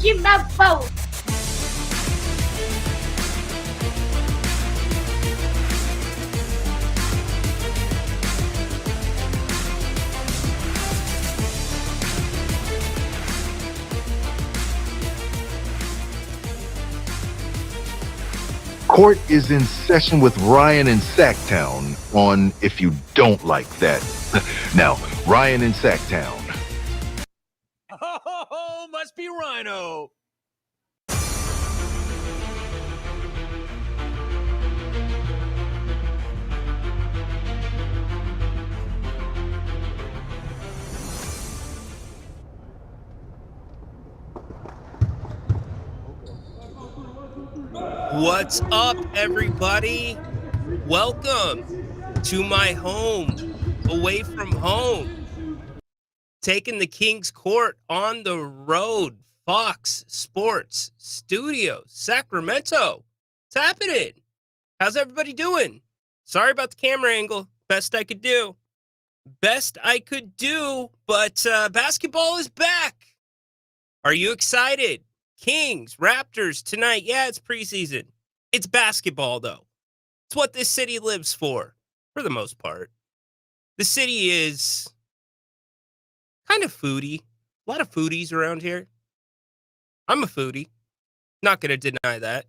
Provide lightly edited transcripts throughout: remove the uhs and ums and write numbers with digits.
Chimabaw. Court is in session with Ryan in Sacktown on If You Don't Like That. Now, Ryan in Sacktown. Oh, must be Rhino. What's up, everybody? Welcome to my home, away from home. Taking the King's Court on the road. Fox Sports Studios, Sacramento. It's happening. How's everybody doing? Sorry about the camera angle. Best I could do. But basketball is back. Are you excited? Kings, Raptors tonight. Yeah, it's preseason. It's basketball, though. It's what this city lives for the most part. The city is kind of foodie. A lot of foodies around here. I'm a foodie. Not going to deny that.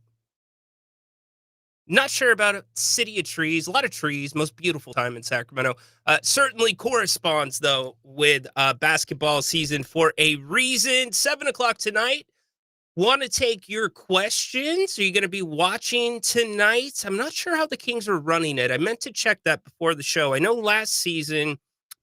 Not sure about a city of trees. A lot of trees. Most beautiful time in Sacramento. Certainly corresponds, though, with basketball season for a reason. 7 o'clock tonight. Want to take your questions? Are you going to be watching tonight? I'm not sure how the Kings are running it. I meant to check that before the show. I know last season,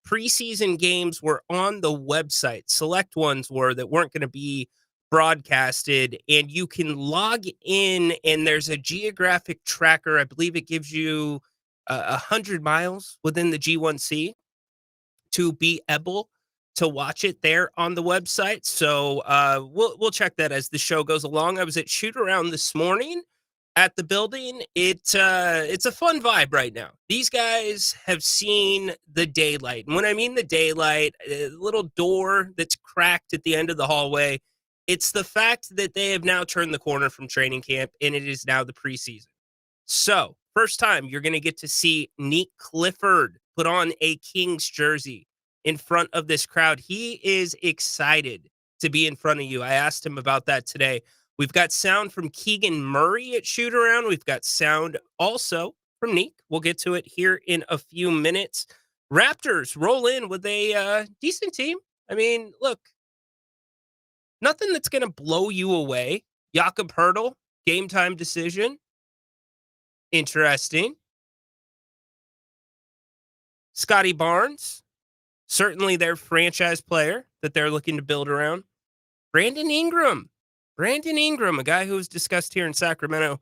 preseason games were on the website. Select ones were that weren't going to be broadcasted. And you can log in, and there's a geographic tracker. I believe it gives you 100 miles within the G1C to be able to watch it there on the website. So we'll check that as the show goes along. I was at Shootaround this morning at the building. It's a fun vibe right now. These guys have seen the daylight. And when I mean the daylight, a little door that's cracked at the end of the hallway, it's the fact that they have now turned the corner from training camp, and it is now the preseason. So first time you're going to get to see Nick Clifford put on a Kings jersey in front of this crowd. He is excited to be in front of you. I asked him about that today. We've got sound from Keegan Murray at Shootaround. We've got sound also from Neek. We'll get to it here in a few minutes. Raptors roll in with a decent team. I mean, look, nothing that's going to blow you away. Jakob Hurtle, game time decision. Interesting. Scotty Barnes, certainly their franchise player that they're looking to build around. Brandon Ingram, a guy who was discussed here in Sacramento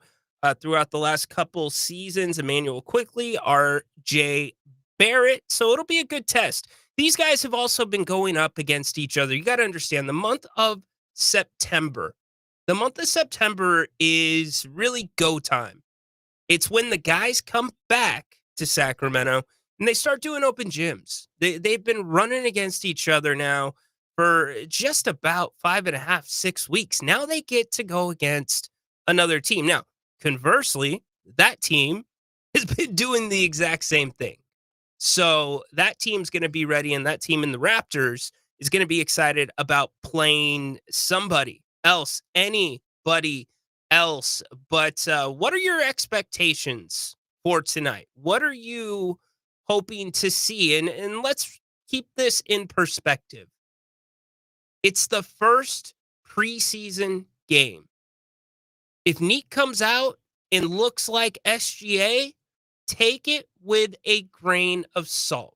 throughout the last couple seasons. Emmanuel Quickly, R.J. Barrett. So it'll be a good test. These guys have also been going up against each other. You got to understand the month of September. The month of September is really go time. It's when the guys come back to Sacramento and they start doing open gyms. They've been running against each other now for just about 5.5, 6 weeks. Now they get to go against another team. Now, conversely, that team has been doing the exact same thing. So that team's going to be ready, and that team in the Raptors is going to be excited about playing somebody else, anybody else. But what are your expectations for tonight? What are you hoping to see? And let's keep this in perspective. It's the first preseason game. If Neek comes out and looks like SGA, take it with a grain of salt.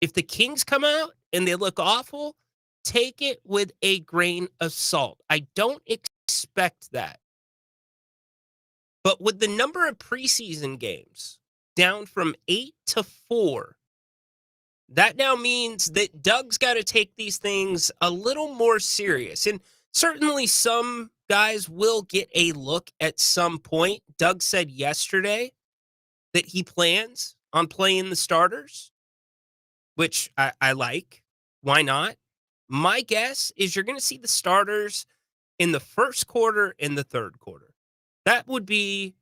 If the Kings come out and they look awful, take it with a grain of salt. I don't expect that. But with the number of preseason games down from 8 to 4, that now means that Doug's got to take these things a little more serious. And certainly some guys will get a look at some point. Doug said yesterday that he plans on playing the starters, which I like. Why not? My guess is you're going to see the starters in the first quarter and the third quarter. That would be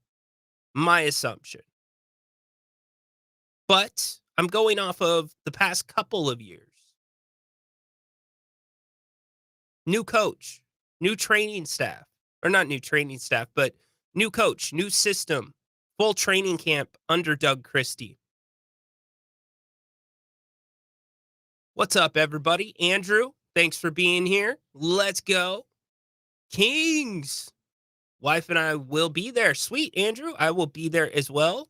my assumption. But I'm going off of the past couple of years. New coach, new training staff, or not new training staff, but new coach, new system, full training camp under Doug Christie. What's up, everybody? Andrew, thanks for being here. Let's go. Kings. Wife and I will be there. Sweet, Andrew. I will be there as well.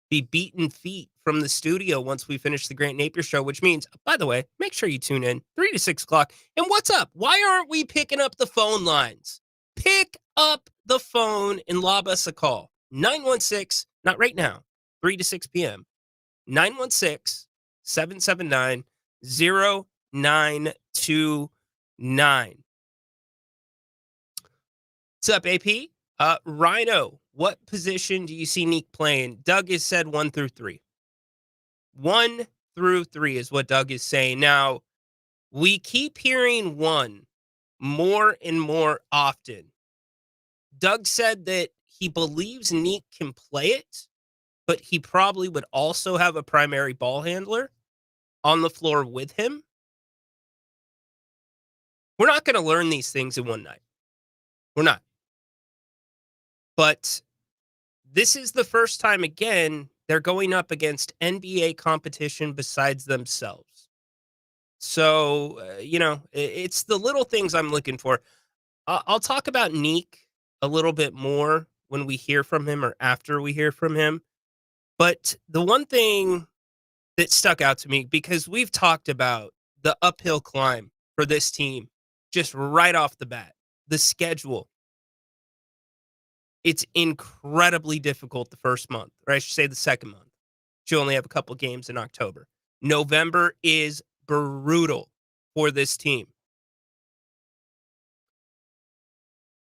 Be beating feet from the studio once we finish the Grant Napier show, which means, by the way, make sure you tune in 3 to 6 o'clock. And what's up? Why aren't we picking up the phone lines? Pick up the phone and lob us a call. 916, not right now, 3 to 6 p.m. 916-779-0929. What's up, AP? Rhino, what position do you see Neek playing? Doug has said 1 through 3. 1 through 3 is what Doug is saying. Now, we keep hearing 1 more and more often. Doug said that he believes Neek can play it, but he probably would also have a primary ball handler on the floor with him. We're not going to learn these things in one night. We're not. But this is the first time, again, they're going up against NBA competition besides themselves. So, it's the little things I'm looking for. I'll talk about Neek a little bit more when we hear from him or after we hear from him. But the one thing that stuck out to me, because we've talked about the uphill climb for this team just right off the bat, the schedule. It's incredibly difficult the first month, or I should say the second month. You only have a couple games in October. November is brutal for this team.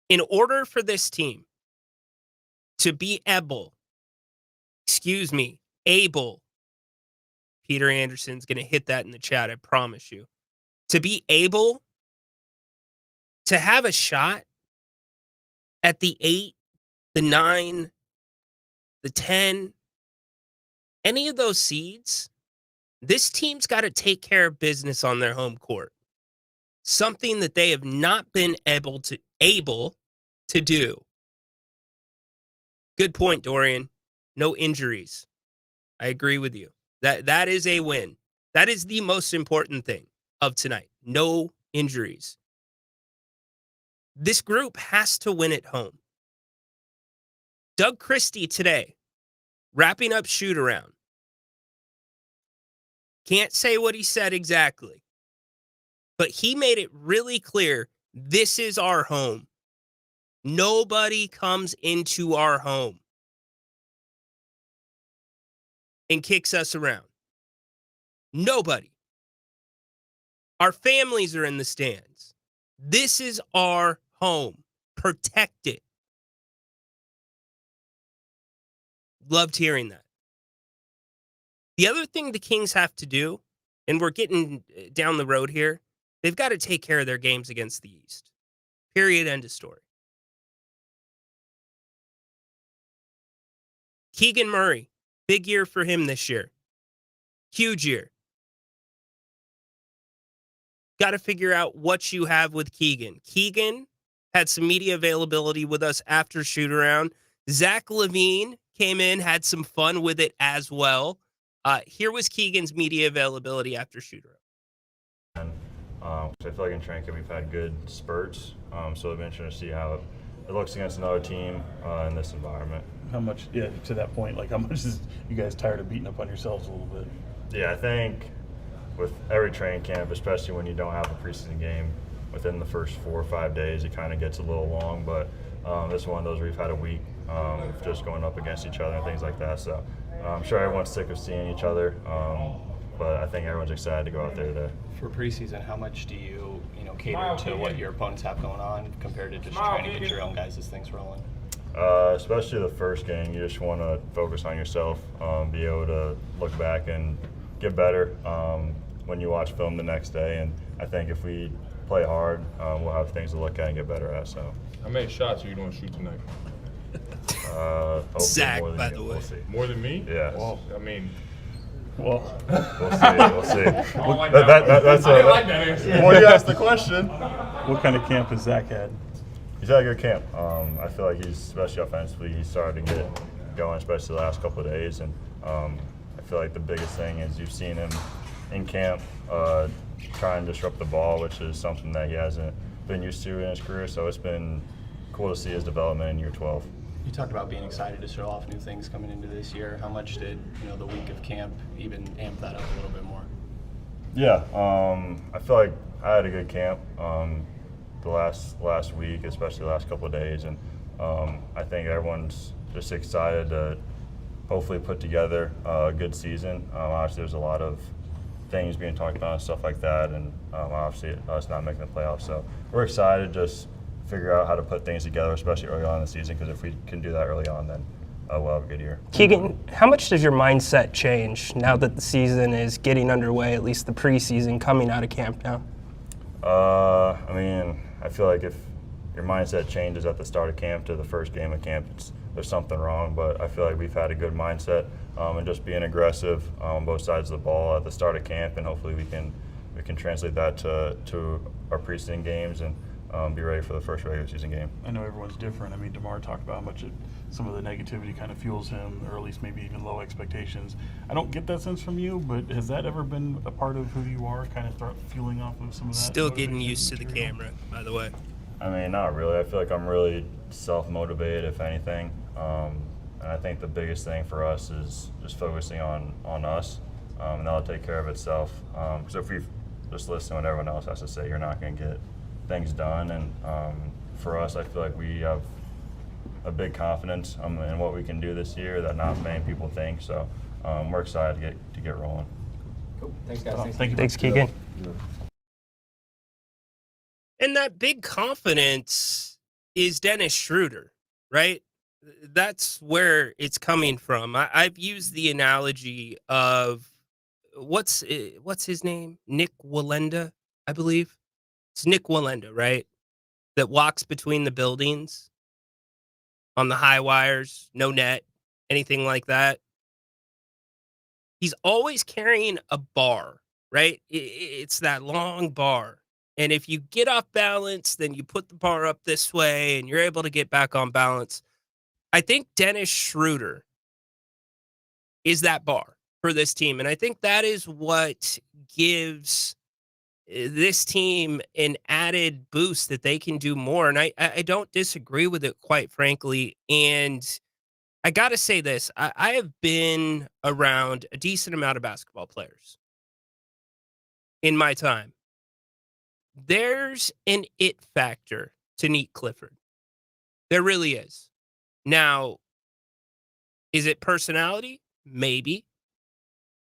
In order for this team to be able, Peter Anderson's going to hit that in the chat, I promise you. To be able to have a shot at the 8, the 9, the 10, any of those seeds, this team's got to take care of business on their home court. Something that they have not been able to do. Good point, Dorian. No injuries. I agree with you. That is a win. That is the most important thing of tonight. No injuries. This group has to win at home. Doug Christie today, wrapping up Shootaround. Can't say what he said exactly, but he made it really clear, this is our home. Nobody comes into our home and kicks us around. Nobody. Our families are in the stands. This is our home. Protect it. Loved hearing that. The other thing the Kings have to do, and we're getting down the road here, they've got to take care of their games against the East. Period. End of story. Keegan Murray, big year for him this year. Huge year. Got to figure out what you have with Keegan. Keegan had some media availability with us after Shootaround. Zach LaVine came in, had some fun with it as well. Here was Keegan's media availability after Shootaround. I feel like in training camp we've had good spurts, so it'll be interesting to see how it looks against another team in this environment. How much, to that point, how much is you guys tired of beating up on yourselves a little bit? Yeah, I think with every training camp, especially when you don't have a preseason game, within the first 4 or 5 days, it kind of gets a little long, but this is one of those where we've had a week just going up against each other and things like that, so I'm sure everyone's sick of seeing each other, but I think everyone's excited to go out there today. For preseason, how much do you cater to what your opponents have going on compared to just trying to get your own guys as things rolling? Especially the first game, you just want to focus on yourself, be able to look back and get better when you watch film the next day. And I think if we play hard. We'll have things to look at and get better at. So, How many shots are you going to shoot tonight? hopefully Zach, more than by you. the way. We'll see. More than me? Yeah. Well, I mean, Well, We'll see. We'll see. I don't like That- that. that- that's I didn't a- like that answer. Well, you asked the question. what kind of camp has Zach had? He's had a good camp. I feel like he's, especially offensively, he's started to get going, especially the last couple of days. And I feel like the biggest thing is you've seen him in camp try and disrupt the ball, which is something that he hasn't been used to in his career. So it's been cool to see his development in year 12. You talked about being excited to show off new things coming into this year. How much did the week of camp even amp that up a little bit more? Yeah, I feel like I had a good camp the last week, especially the last couple of days, and I think everyone's just excited to hopefully put together a good season. Obviously, there's a lot of things being talked about and stuff like that, and obviously us not making the playoffs. So we're excited to just figure out how to put things together, especially early on in the season, because if we can do that early on, then we'll have a good year. Keegan, how much does your mindset change now that the season is getting underway, at least the preseason coming out of camp now? I mean, I feel like if your mindset changes at the start of camp to the first game of camp, there's something wrong. But I feel like we've had a good mindset and just being aggressive on both sides of the ball at the start of camp, and hopefully we can translate that to our preseason games and be ready for the first regular season game. I know everyone's different. I mean, DeMar talked about how much some of the negativity kind of fuels him, or at least maybe even low expectations. I don't get that sense from you, but has that ever been a part of who you are, kind of start fueling off of some of that? Still getting motivation used to the material? camera, by the way. I mean, not really. I feel like I'm really self-motivated, if anything. And I think the biggest thing for us is just focusing on us, and that'll take care of itself. Because if we just listen to what everyone else has to say, you're not going to get things done. And for us, I feel like we have a big confidence in what we can do this year that not many people think. So we're excited to get rolling. Cool. Thanks, guys. Thank you. Thanks, Keegan. And that big confidence is Dennis Schroeder, right? That's where it's coming from. I've used the analogy of what's his name? Nick Wallenda, I believe. It's Nick Wallenda, right? That walks between the buildings on the high wires, no net, anything like that. He's always carrying a bar, right? It's that long bar. And if you get off balance, then you put the bar up this way and you're able to get back on balance. I think Dennis Schroeder is that bar for this team. And I think that is what gives this team an added boost that they can do more. And I don't disagree with it, quite frankly. And I got to say this. I have been around a decent amount of basketball players in my time. There's an it factor to Neat Clifford. There really is. Now, is it personality? Maybe.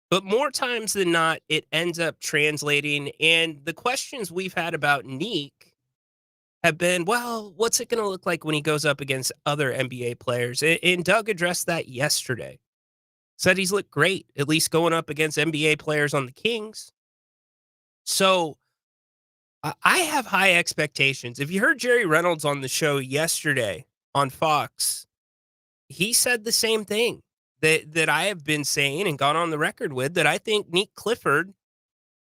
But more times than not, it ends up translating. And the questions we've had about Neek have been, well, what's it going to look like when he goes up against other NBA players? And Doug addressed that yesterday. Said he's looked great, at least going up against NBA players on the Kings. So I have high expectations. If you heard Jerry Reynolds on the show yesterday on Fox, he said the same thing that I have been saying and gone on the record with, that I think Neat Clifford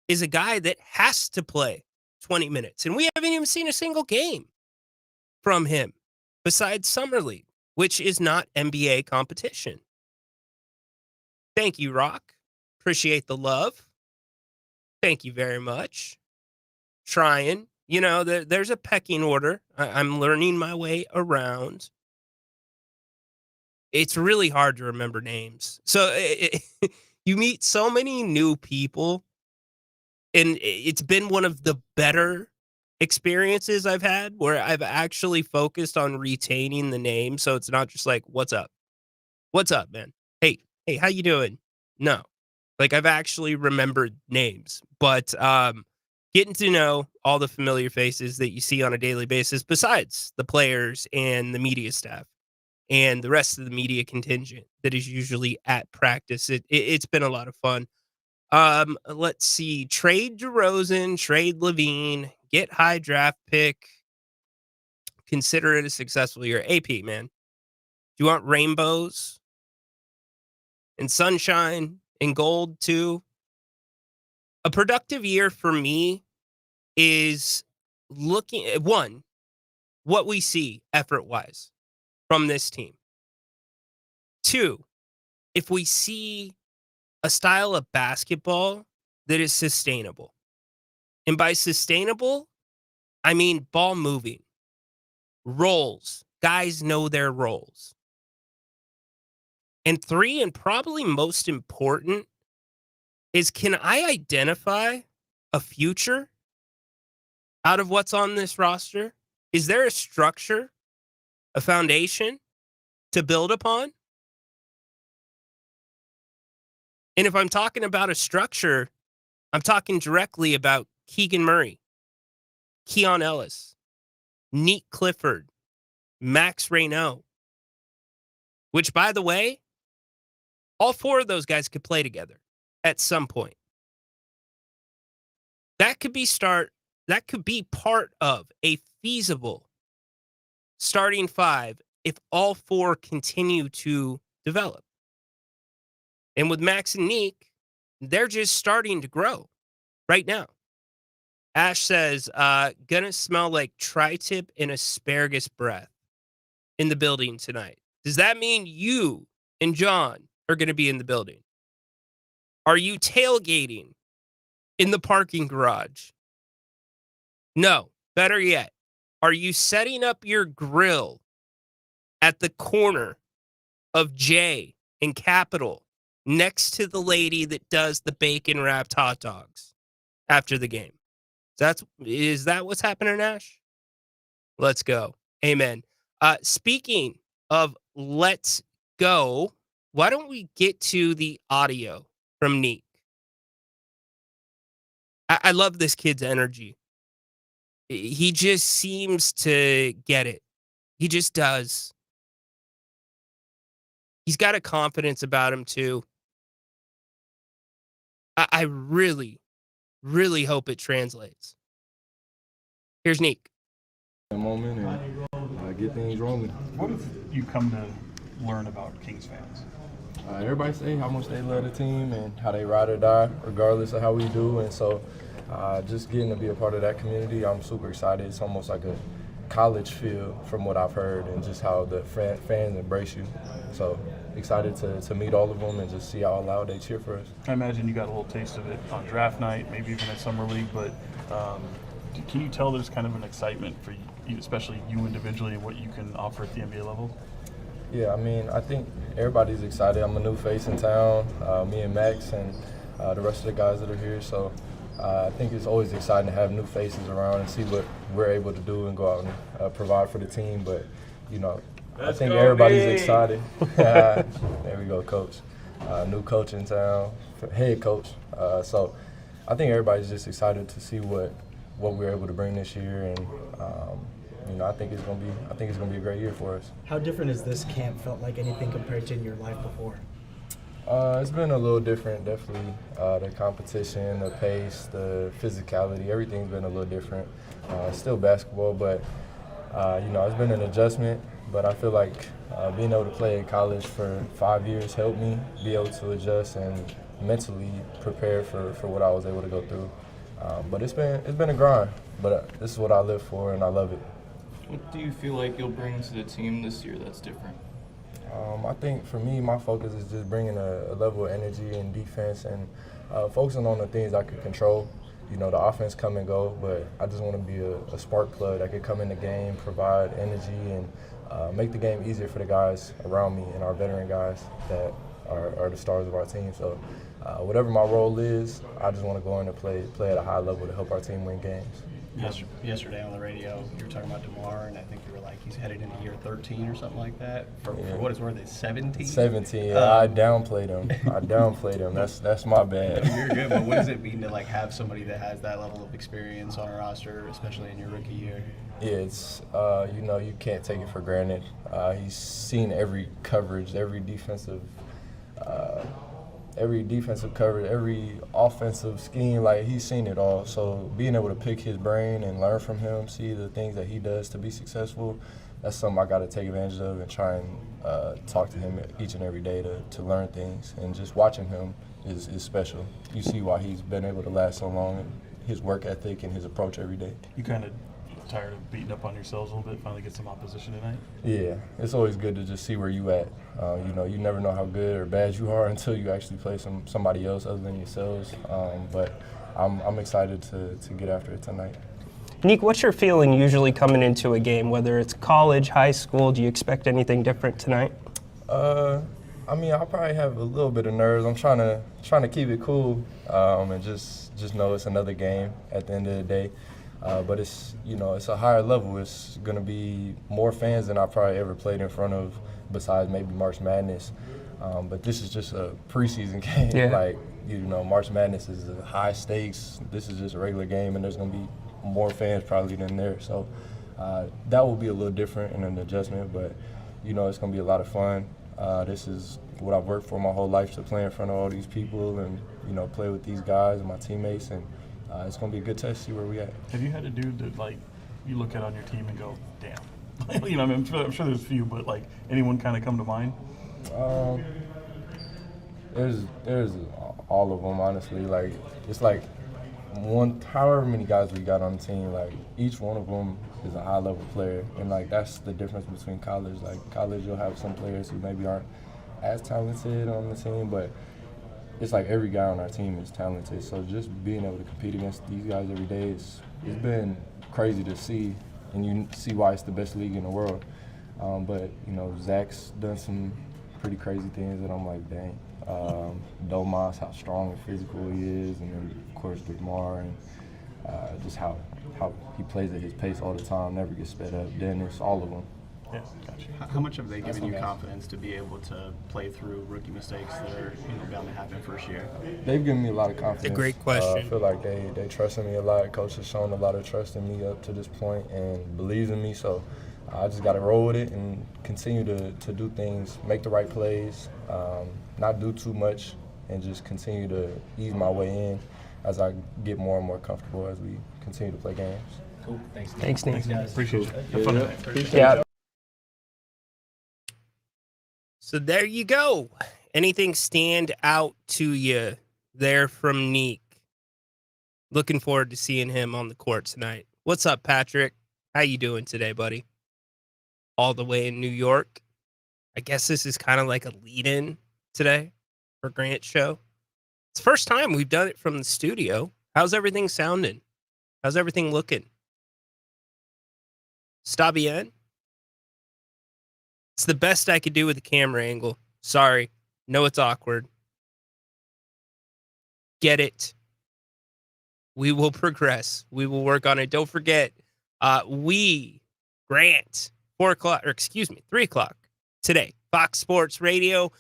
is a guy that has to play 20 minutes. And we haven't even seen a single game from him besides Summer League, which is not NBA competition. Thank you, Rock. Appreciate the love. Thank you very much. Trying. You know, there's a pecking order. I'm learning my way around. It's really hard to remember names. So you meet so many new people, and it's been one of the better experiences I've had where I've actually focused on retaining the name. So it's not just like, what's up? What's up, man? Hey, how you doing? No. Like, I've actually remembered names, but getting to know all the familiar faces that you see on a daily basis, besides the players and the media staff and the rest of the media contingent that is usually at practice. It's been a lot of fun. Let's see. Trade DeRozan, trade Levine, get high draft pick, consider it a successful year. AP, man. Do you want rainbows and sunshine and gold too? A productive year for me is looking at one, what we see effort-wise from this team. Two, if we see a style of basketball that is sustainable. And by sustainable, I mean ball moving, roles. Guys know their roles. And three, and probably most important, is can I identify a future out of what's on this roster? Is there a structure, a foundation to build upon? And if I'm talking about a structure, I'm talking directly about Keegan Murray, Keon Ellis, Neek Clifford, Max Reynaud, which, by the way, all four of those guys could play together at some point. That could be part of a feasible starting five if all four continue to develop. And with Max and Neek, they're just starting to grow right now. Ash says, gonna smell like tri-tip and asparagus breath in the building tonight. Does that mean you and John are going to be in the building? Are you tailgating in the parking garage? No. Better yet, are you setting up your grill at the corner of J and Capitol next to the lady that does the bacon wrapped hot dogs after the game? Is that what's happening, Ash? Let's go. Amen. Speaking of let's go, why don't we get to the audio from Neek? I love this kid's energy. He just seems to get it. He just does. He's got a confidence about him, too. I really, really hope it translates. Here's Neek. Moment and get things rolling. What have you come to learn about Kings fans? Everybody say how much they love the team and how they ride or die regardless of how we do. And so just getting to be a part of that community, I'm super excited. It's almost like a college feel from what I've heard and just how the fans embrace you. So excited to meet all of them and just see how loud they cheer for us. I imagine you got a little taste of it on draft night, maybe even at Summer League, but can you tell there's kind of an excitement for you, especially you individually, and what you can offer at the NBA level? Yeah, I mean, I think everybody's excited. I'm a new face in town, me and Max and the rest of the guys that are here. So I think it's always exciting to have new faces around and see what we're able to do and go out and provide for the team. But, you know, I think everybody's excited. There we go, coach. New coach in town, head coach. So I think everybody's just excited to see what we're able to bring this year, and you know, I think it's gonna be a great year for us. How different has this camp felt like anything compared to in your life before? It's been a little different, definitely. The competition, the pace, the physicality, everything's been a little different. Still basketball, but you know, it's been an adjustment. But I feel like being able to play in college for 5 years helped me be able to adjust and mentally prepare for what I was able to go through. But it's been a grind, but this is what I live for, and I love it. What do you feel like you'll bring to the team this year that's different? I think for me, my focus is just bringing a level of energy and defense and focusing on the things I can control. You know, the offense come and go, but I just want to be a spark plug that could come in the game, provide energy, and make the game easier for the guys around me and our veteran guys that are the stars of our team. So whatever my role is, I just want to go in and play at a high level to help our team win games. Yesterday on the radio, you were talking about DeMar, and I think you were like, he's headed into year 13 or something like that. For what it's worth, it's 17? 17, yeah. I downplayed him. That's my bad. You're good, but what does it mean to like have somebody that has that level of experience on a roster, especially in your rookie year? Yeah, it's, you know, you can't take it for granted. He's seen every coverage, every defensive every defensive coverage, every offensive scheme, like he's seen it all. So being able to pick his brain and learn from him, see the things that he does to be successful, that's something I got to take advantage of and try and talk to him each and every day to learn things. And just watching him is special. You see why he's been able to last so long, and his work ethic and his approach every day. You kind of tired of beating up on yourselves a little bit, finally get some opposition tonight? Yeah, it's always good to just see where you at. You never know how good or bad you are until you actually play somebody else other than yourselves. But I'm excited to get after it tonight. Nick, what's your feeling usually coming into a game, whether it's college, high school? Do you expect anything different tonight? I'll probably have a little bit of nerves. I'm trying to keep it cool and just know it's another game at the end of the day. But it's a higher level. It's going to be more fans than I probably ever played in front of, besides maybe March Madness. But this is just a preseason game. Yeah. March Madness is a high stakes. This is just a regular game, and there's going to be more fans probably than there. So that will be a little different and an adjustment. But it's going to be a lot of fun. This is what I've worked for my whole life, to play in front of all these people and play with these guys and my teammates, and it's going to be a good test, see where we at. Have you had a dude that you look at on your team and go, damn? I'm sure there's a few, but anyone kind of come to mind? There's all of them, honestly. It's however many guys we got on the team, each one of them is a high level player, and that's the difference between college. College, you'll have some players who maybe aren't as talented on the team, but it's every guy on our team is talented. So just being able to compete against these guys every day it's been crazy to see, and you see why it's the best league in the world. But Zach's done some pretty crazy things that I'm like, dang. Domas, how strong and physical he is, and then of course DeMar, and just how he plays at his pace all the time, never gets sped up. Dennis, all of them. Yeah, gotcha. How much have they given you confidence to be able to play through rookie mistakes that are bound to happen first year? They've given me a lot of confidence. It's a great question. I feel like they trust in me a lot. Coach has shown a lot of trust in me up to this point and believes in me. So I just got to roll with it and continue to do things, make the right plays, not do too much, and just continue to ease my way in as I get more and more comfortable as we continue to play games. Cool. Thanks, Nick. Thanks, Nick. Thanks, guys. Appreciate you. Have fun tonight. Yeah. So there you go. Anything stand out to you there from Neek? Looking forward to seeing him on the court tonight. What's up, Patrick? How you doing today, buddy? All the way in New York. I guess this is kind of like a lead-in today for Grant's show. It's the first time we've done it from the studio. How's everything sounding? How's everything looking? Está bien? It's the best I could do with the camera angle. Sorry. Know it's awkward. Get it. We will progress. We will work on it. Don't forget, Grant, 3 o'clock today. Fox Sports Radio.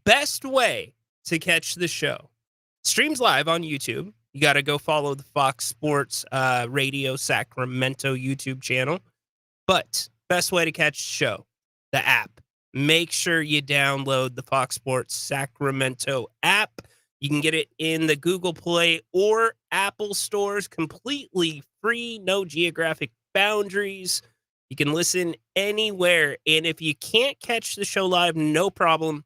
Best way to catch the show. Streams live on YouTube. You got to go follow the Fox Sports Radio Sacramento YouTube channel. But best way to catch the show, the app. Make sure you download the Fox Sports Sacramento app. You can get it in the Google Play or Apple stores, completely free, no geographic boundaries. You can listen anywhere. And if you can't catch the show live, no problem.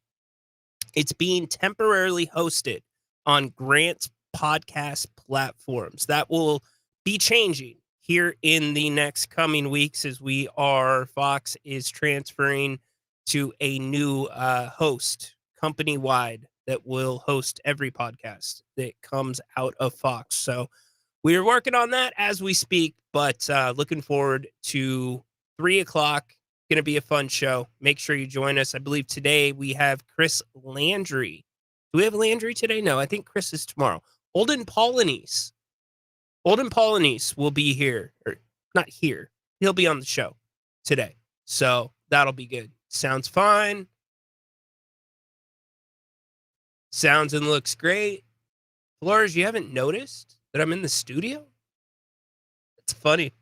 It's being temporarily hosted on Grant's podcast platforms. That will be changing here in the next coming weeks as Fox is transferring to a new host company-wide that will host every podcast that comes out of Fox. So we are working on that as we speak, but looking forward to 3 o'clock. Going to be a fun show. Make sure you join us. I believe today we have Chris Landry. Do we have Landry today? No, I think Chris is tomorrow. Olden Polanese will be here, or not here. He'll be on the show today. So that'll be good. Sounds fine. Sounds and looks great. Flores, you haven't noticed that I'm in the studio? It's funny.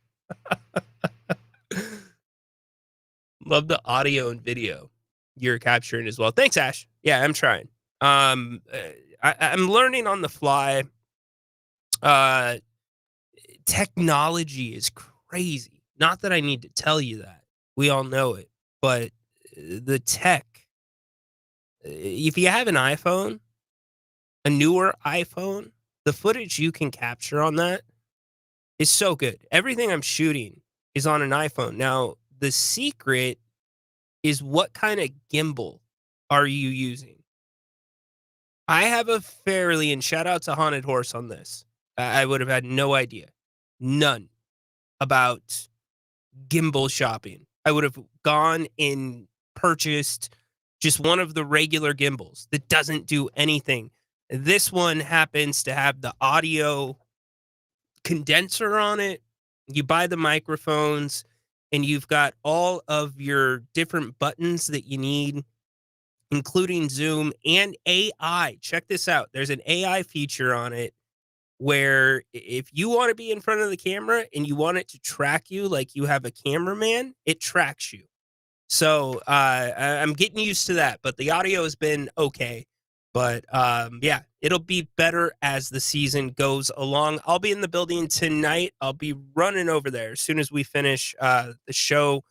Love the audio and video you're capturing as well. Thanks, Ash. Yeah, I'm trying. I'm learning on the fly. Technology is crazy. Not that I need to tell you that. We all know it. But the tech, if you have an iPhone, a newer iPhone, the footage you can capture on that is so good. Everything I'm shooting is on an iPhone. Now, the secret is what kind of gimbal are you using? I have a fairly, and shout out to Haunted Horse on this. I would have had no idea. None about gimbal shopping. I would have gone and purchased just one of the regular gimbals that doesn't do anything. This one happens to have the audio condenser on it. You buy the microphones, and you've got all of your different buttons that you need, including Zoom and AI. Check this out. There's an AI feature on it where if you want to be in front of the camera and you want it to track you like you have a cameraman, it tracks you. So I'm getting used to that, but the audio has been okay. But yeah, it'll be better as the season goes along. I'll be in the building tonight. I'll be running over there as soon as we finish the show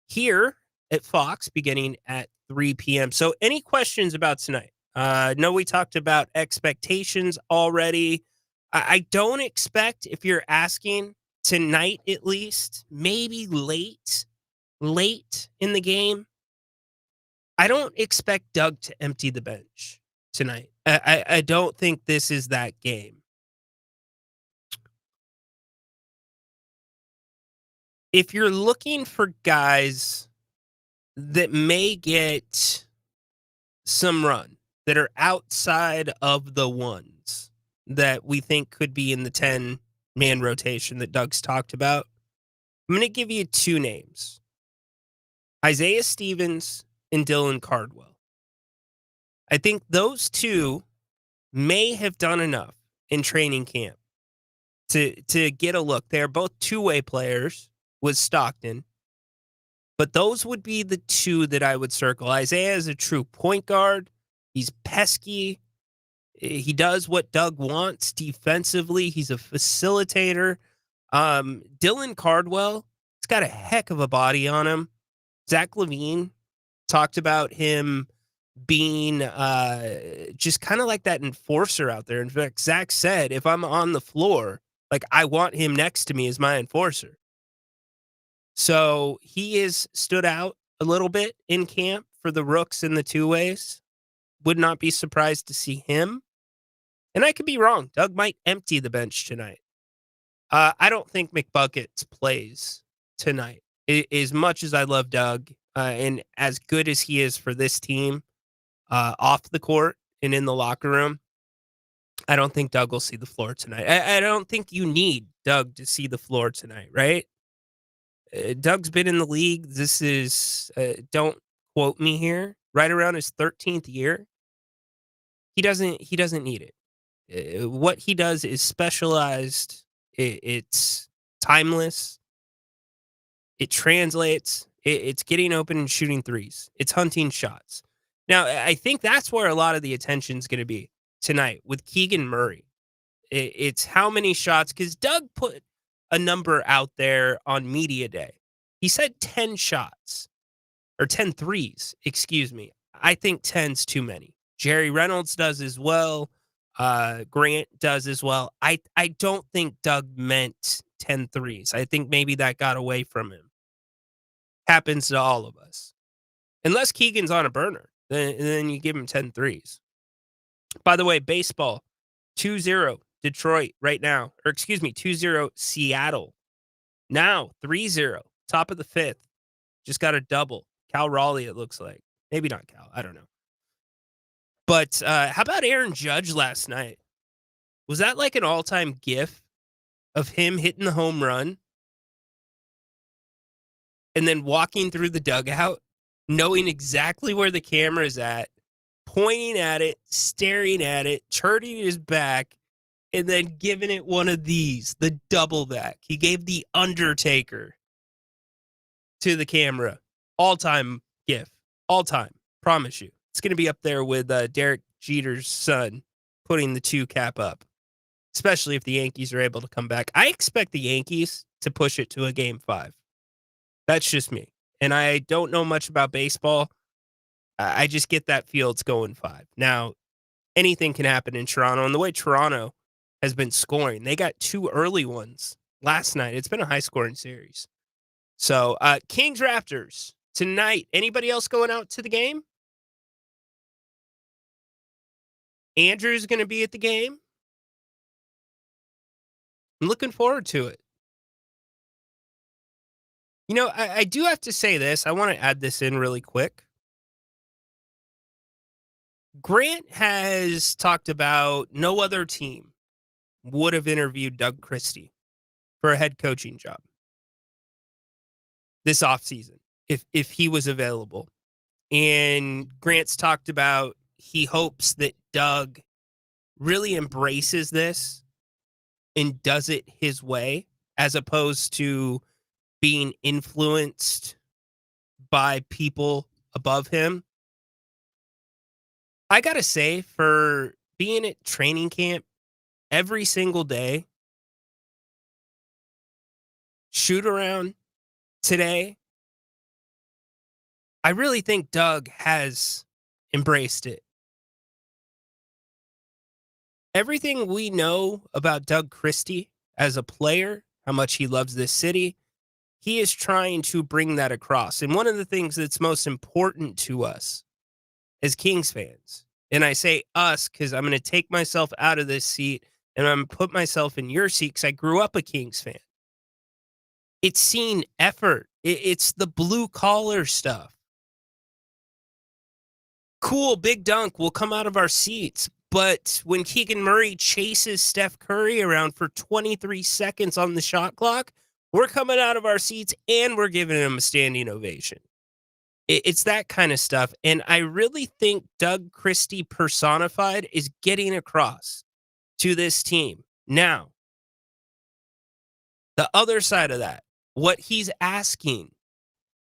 here at Fox beginning at 3 p.m. So any questions about tonight? No, we talked about expectations already. I don't expect, if you're asking tonight at least, maybe late in the game, I don't expect Doug to empty the bench tonight. I don't think this is that game. If you're looking for guys that may get some run, that are outside of the ones that we think could be in the 10-man rotation that Doug's talked about, I'm going to give you two names. Isaiah Stevens and Dylan Cardwell. I think those two may have done enough in training camp to get a look. They're both two-way players with Stockton, but those would be the two that I would circle. Isaiah is a true point guard. He's pesky. He does what Doug wants defensively. He's a facilitator. Dylan Cardwell, he's got a heck of a body on him. Zach LaVine talked about him being just kind of like that enforcer out there. In fact, Zach said, if I'm on the floor, like I want him next to me as my enforcer. So he is stood out a little bit in camp for the rooks and the two-ways. Would not be surprised to see him. And I could be wrong. Doug might empty the bench tonight. I don't think McBuckets plays tonight. As much as I love Doug and as good as he is for this team off the court and in the locker room, I don't think Doug will see the floor tonight. I don't think you need Doug to see the floor tonight, right? Doug's been in the league. This is, don't quote me here, right around his 13th year. He doesn't need it. What he does is specialized. It's timeless. It translates. It's getting open and shooting threes. It's hunting shots. Now, I think that's where a lot of the attention is going to be tonight with Keegan Murray. It's how many shots, because Doug put a number out there on media day. He said 10 shots or 10 threes, excuse me. I think 10's too many. Jerry Reynolds does as well. Grant does as well. I don't think Doug meant 10 threes. I think maybe that got away from him. Happens to all of us. Unless Keegan's on a burner, then you give him 10 threes. By the way, baseball, 2-0 Detroit right now. Or excuse me, 2-0 Seattle. Now 3-0, top of the fifth. Just got a double. Cal Raleigh, it looks like. Maybe not Cal. I don't know. But how about Aaron Judge last night? Was that like an all-time gif of him hitting the home run and then walking through the dugout, knowing exactly where the camera is at, pointing at it, staring at it, turning his back, and then giving it one of these, the double back. He gave the Undertaker to the camera. All-time gif. All-time. Promise you. It's going to be up there with Derek Jeter's son putting the 2 cap up, especially if the Yankees are able to come back. I expect the Yankees to push it to a game 5. That's just me. And I don't know much about baseball. I just get that feel it's going 5. Now, anything can happen in Toronto. And the way Toronto has been scoring, they got 2 early ones last night. It's been a high-scoring series. So, Kings Raptors tonight. Anybody else going out to the game? Andrew's going to be at the game. I'm looking forward to it. You know, I do have to say this. I want to add this in really quick. Grant has talked about no other team would have interviewed Doug Christie for a head coaching job this offseason if he was available. And Grant's talked about he hopes that Doug really embraces this and does it his way, as opposed to being influenced by people above him. I got to say, for being at training camp every single day, shoot around today, I really think Doug has embraced it. Everything we know about Doug Christie as a player, how much he loves this city, he is trying to bring that across. And one of the things that's most important to us as Kings fans, and I say us because I'm going to take myself out of this seat and I'm going to put myself in your seat because I grew up a Kings fan. It's seeing effort. It's the blue collar stuff. Cool, big dunk. We'll come out of our seats. But when Keegan Murray chases Steph Curry around for 23 seconds on the shot clock, we're coming out of our seats and we're giving him a standing ovation. It's that kind of stuff. And I really think Doug Christie personified is getting across to this team. Now, the other side of that, what he's asking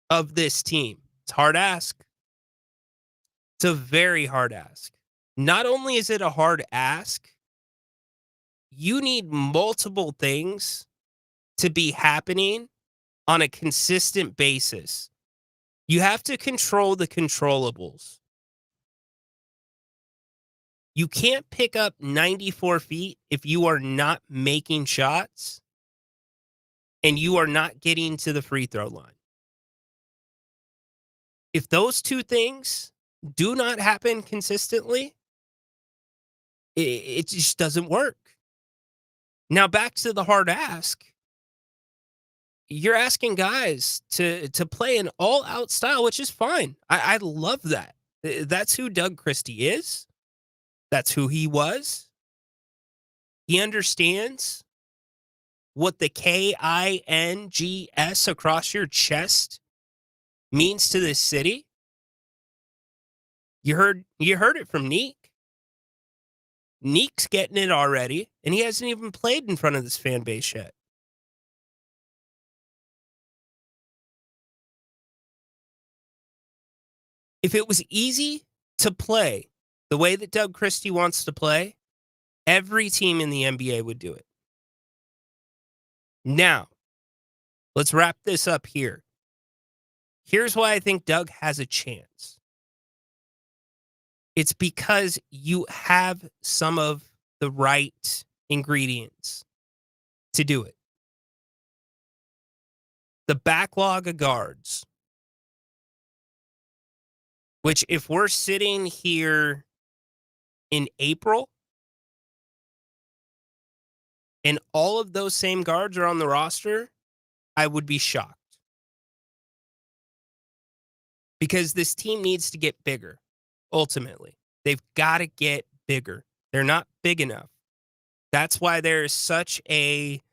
of this team, it's a hard ask. It's a very hard ask. Not only is it a hard ask, you need multiple things to be happening on a consistent basis. You have to control the controllables. You can't pick up 94 feet if you are not making shots and you are not getting to the free throw line. If those two things do not happen consistently, it just doesn't work. Now, back to the hard ask. You're asking guys to play an all-out style, which is fine. I love that. That's who Doug Christie is. That's who he was. He understands what the KINGS across your chest means to this city. You heard it from Neek. Neek's getting it already, and he hasn't even played in front of this fan base yet. If it was easy to play the way that Doug Christie wants to play, every team in the NBA would do it. Now, let's wrap this up here. Here's why I think Doug has a chance. It's because you have some of the right ingredients to do it. The backlog of guards, which if we're sitting here in April and all of those same guards are on the roster, I would be shocked. Because this team needs to get bigger. Ultimately, they've got to get bigger. They're not big enough. That's why there is such a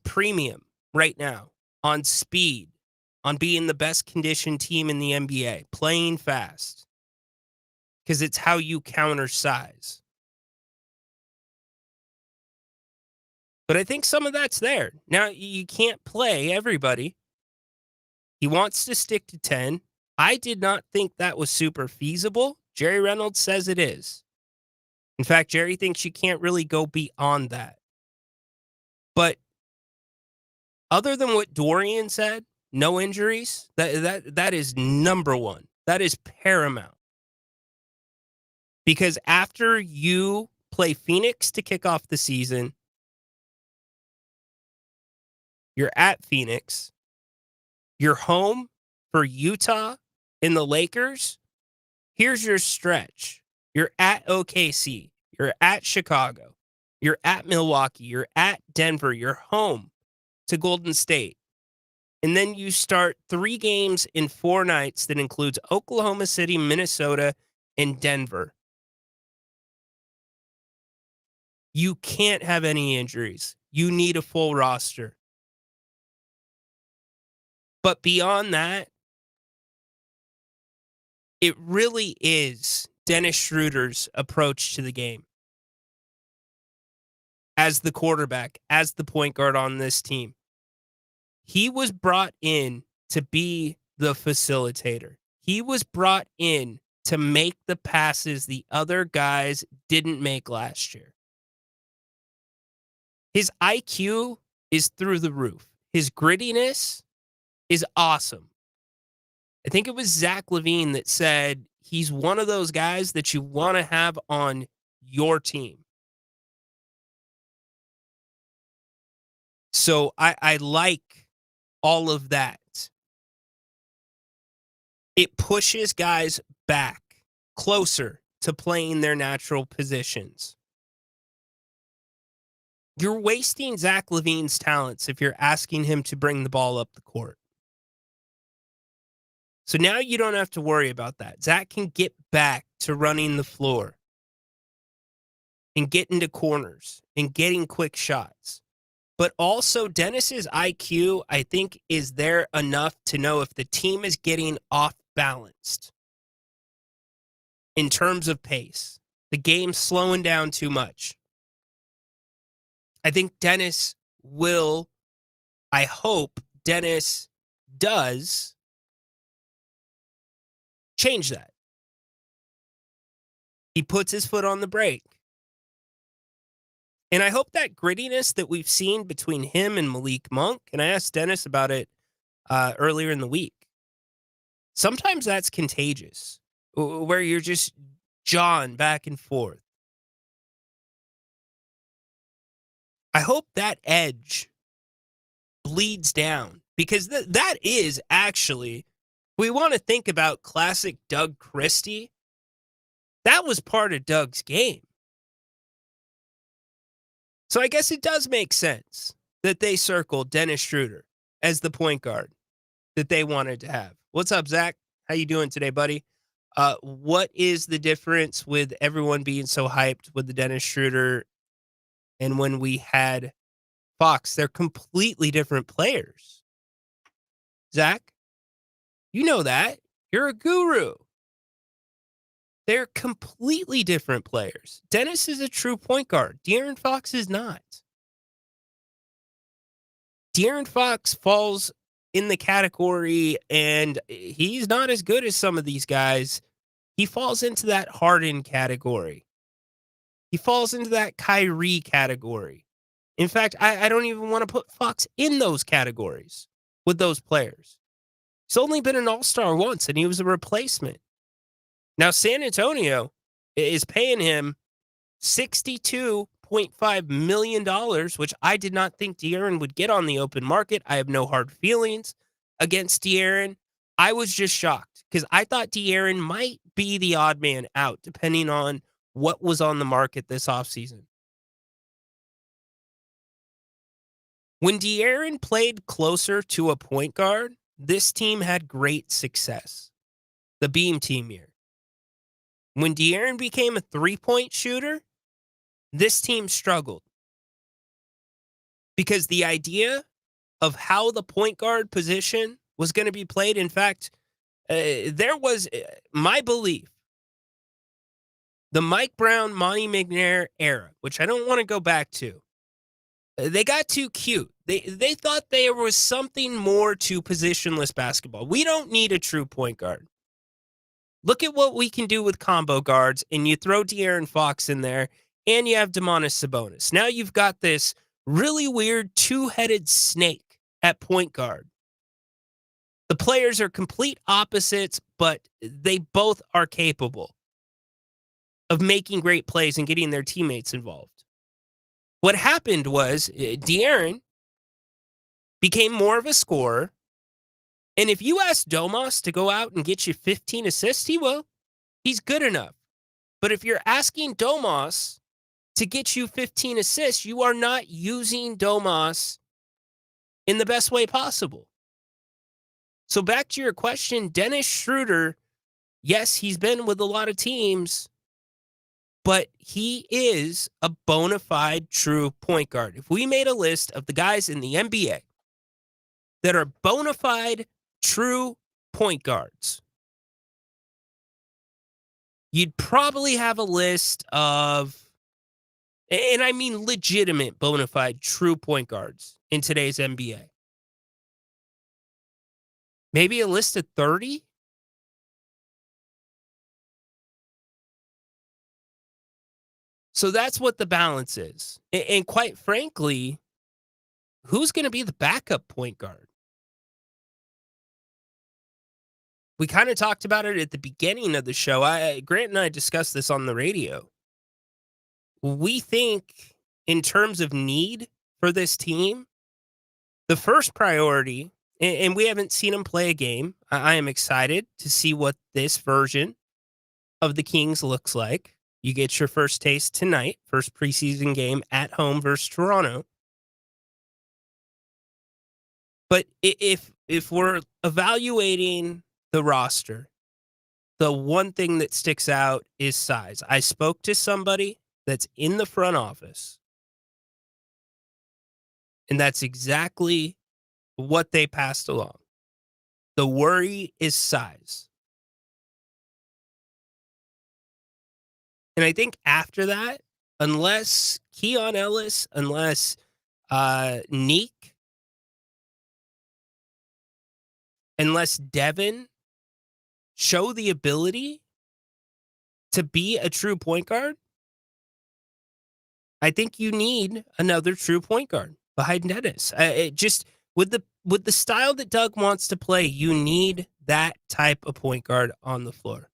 premium right now on speed, on being the best conditioned team in the NBA, playing fast, because it's how you counter size. But I think some of that's there. Now, you can't play everybody. He wants to stick to 10. I did not think that was super feasible. Jerry Reynolds says it is. In fact, Jerry thinks you can't really go beyond that. But other than what Dorian said, no injuries, that is number one. That is paramount. Because after you play Phoenix to kick off the season, you're at Phoenix, you're home for Utah and the Lakers. Here's your stretch. You're at OKC, you're at Chicago, you're at Milwaukee, you're at Denver, you're home to Golden State. And then you start 3 games in 4 nights that includes Oklahoma City, Minnesota, and Denver. You can't have any injuries. You need a full roster. But beyond that, it really is Dennis Schroeder's approach to the game. As the quarterback, as the point guard on this team. He was brought in to be the facilitator. He was brought in to make the passes the other guys didn't make last year. His IQ is through the roof. His grittiness is awesome. I think it was Zach LaVine that said he's one of those guys that you want to have on your team. So I like all of that. It pushes guys back closer to playing their natural positions. You're wasting Zach LaVine's talents if you're asking him to bring the ball up the court. So now you don't have to worry about that. Zach can get back to running the floor and get into corners and getting quick shots. But also, Dennis's IQ, I think, is there enough to know if the team is getting off balanced in terms of pace. The game's slowing down too much. I think Dennis will, I hope Dennis does change that. He puts his foot on the brake. And I hope that grittiness that we've seen between him and Malik Monk, and I asked Dennis about it earlier in the week, sometimes that's contagious, where you're just jawing back and forth. I hope that edge bleeds down, because that is actually, we want to think about classic Doug Christie. That was part of Doug's game. So I guess it does make sense that they circled Dennis Schroeder as the point guard that they wanted to have. What's up, Zach? How you doing today, buddy? What is the difference with everyone being so hyped with the Dennis Schroeder and when we had Fox? They're completely different players. Zach, you know that. You're a guru. They're completely different players. Dennis is a true point guard. De'Aaron Fox is not. De'Aaron Fox falls in the category, and he's not as good as some of these guys. He falls into that Harden category. He falls into that Kyrie category. In fact, I don't even want to put Fox in those categories with those players. He's only been an all-star once, and he was a replacement. Now, San Antonio is paying him $62.5 million, which I did not think De'Aaron would get on the open market. I have no hard feelings against De'Aaron. I was just shocked because I thought De'Aaron might be the odd man out, depending on what was on the market this offseason. When De'Aaron played closer to a point guard, this team had great success. The Beam team year. When De'Aaron became a three-point shooter, this team struggled. Because the idea of how the point guard position was going to be played, in fact, there was my belief, the Mike Brown, Monty McNair era, which I don't want to go back to. They got too cute. They thought there was something more to positionless basketball. We don't need a true point guard. Look at what we can do with combo guards, and you throw De'Aaron Fox in there, and you have Domantas Sabonis. Now you've got this really weird two-headed snake at point guard. The players are complete opposites, but they both are capable of making great plays and getting their teammates involved. What happened was De'Aaron became more of a scorer, and if you ask Domas to go out and get you 15 assists, he will. He's good enough. But if you're asking Domas to get you 15 assists, you are not using Domas in the best way possible. So back to your question, Dennis Schroeder, yes, he's been with a lot of teams, but he is a bona fide true point guard. If we made a list of the guys in the NBA that are bona fide true point guards, you'd probably have a list of, and I mean legitimate bona fide true point guards in today's NBA. Maybe a list of 30? So that's what the balance is. And quite frankly, who's going to be the backup point guard? We kind of talked about it at the beginning of the show. Grant and I discussed this on the radio. We think in terms of need for this team, the first priority, and we haven't seen him play a game. I am excited to see what this version of the Kings looks like. You get your first taste tonight, first preseason game at home versus Toronto. But if we're evaluating the roster, the one thing that sticks out is size. I spoke to somebody that's in the front office, and that's exactly what they passed along. The worry is size. And I think after that, unless Keon Ellis, unless Neek, unless Devin show the ability to be a true point guard, I think you need another true point guard behind Dennis. It just with the style that Doug wants to play, you need that type of point guard on the floor.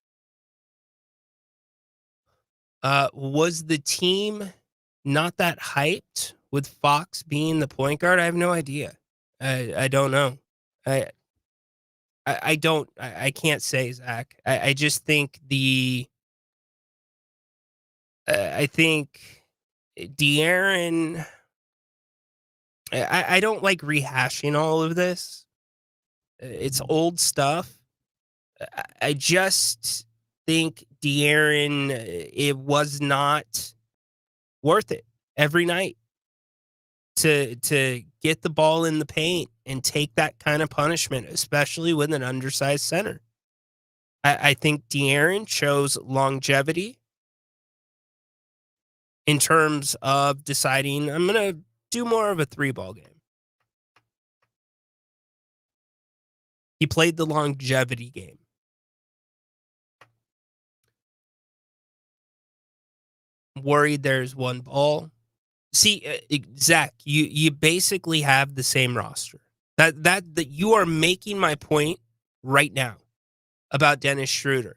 Was the team not that hyped with Fox being the point guard? I have no idea. I don't know. I can't say, Zach. I just think I think De'Aaron, I don't like rehashing all of this. It's old stuff. I just think De'Aaron, it was not worth it every night to get the ball in the paint and take that kind of punishment, especially with an undersized center. I think De'Aaron shows longevity in terms of deciding, I'm going to do more of a 3-ball game. He played the longevity game. Worried there's one ball. See, Zach, you basically have the same roster. That you are making my point right now about Dennis Schroeder.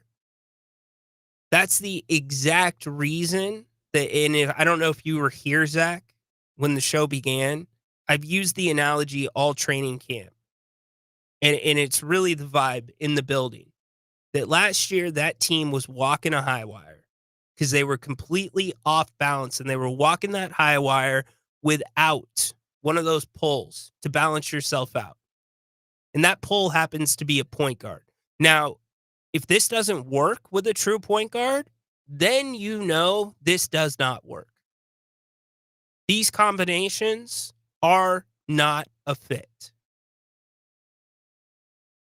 That's the exact reason that, and if I don't know if you were here, Zach, when the show began, I've used the analogy all training camp. And it's really the vibe in the building. That last year, that team was walking a high wire because they were completely off balance, and they were walking that high wire without one of those pulls to balance yourself out. And that pull happens to be a point guard. Now, if this doesn't work with a true point guard, then you know this does not work. These combinations are not a fit.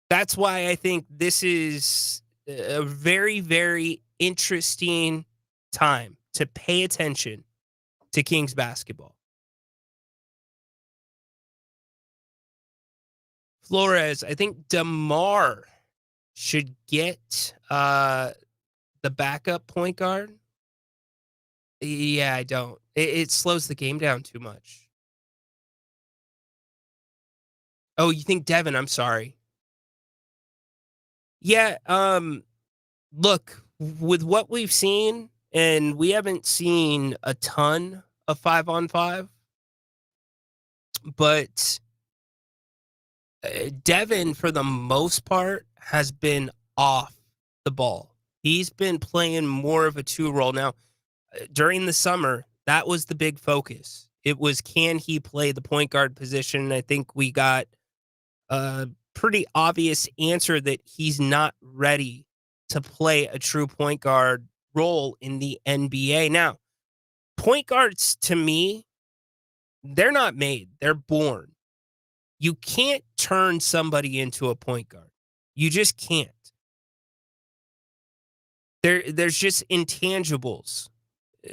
That's why I think this is a very, very interesting time to pay attention to Kings basketball. Flores, I think DeMar should get the backup point guard. Yeah, I don't. It slows the game down too much. Oh, you think Devin? I'm sorry. Yeah, look, with what we've seen, and we haven't seen a ton of 5-on-5, but Devin, for the most part, has been off the ball. He's been playing more of a 2 role. Now, during the summer, that was the big focus. It was, can he play the point guard position? I think we got a pretty obvious answer that he's not ready to play a true point guard role in the NBA. Now, point guards, to me, they're not made, they're born. You can't turn somebody into a point guard. You just can't. There's just intangibles.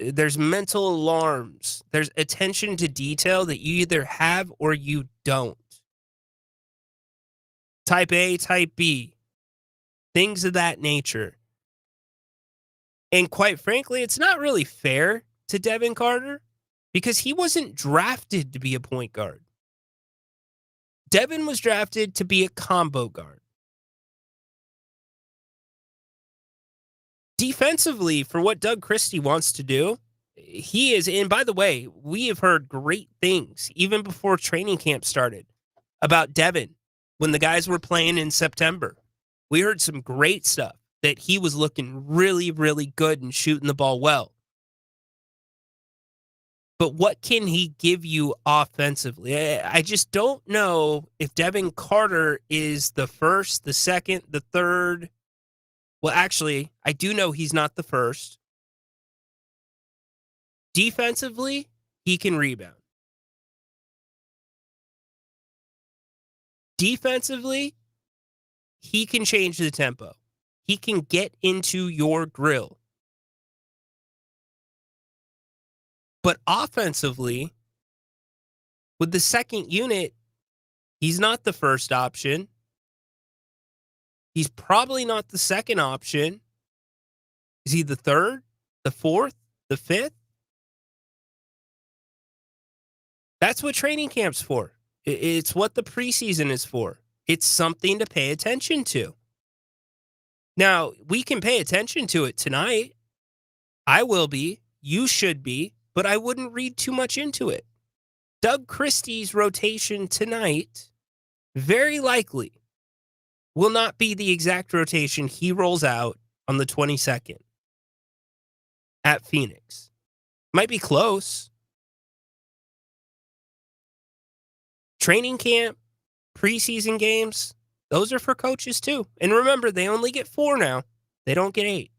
There's mental alarms. There's attention to detail that you either have or you don't. Type A, type B. Things of that nature. And quite frankly, it's not really fair to Devin Carter because he wasn't drafted to be a point guard. Devin was drafted to be a combo guard. Defensively, for what Doug Christie wants to do, he is, and by the way, we have heard great things even before training camp started about Devin when the guys were playing in September. We heard some great stuff that he was looking really, really good and shooting the ball well. But what can he give you offensively? I just don't know if Devin Carter is the first, the second, the third. Well, actually, I do know he's not the first. Defensively, he can rebound. Defensively, he can change the tempo. He can get into your grill. But offensively, with the second unit, he's not the first option. He's probably not the second option. Is he the third, the fourth, the fifth? That's what training camp's for. It's what the preseason is for. It's something to pay attention to. Now, we can pay attention to it tonight. I will be. You should be. But I wouldn't read too much into it. Doug Christie's rotation tonight, very likely, will not be the exact rotation he rolls out on the 22nd at Phoenix. Might be close. Training camp, preseason games, those are for coaches too. And remember, they only get 4 now. They don't get 8.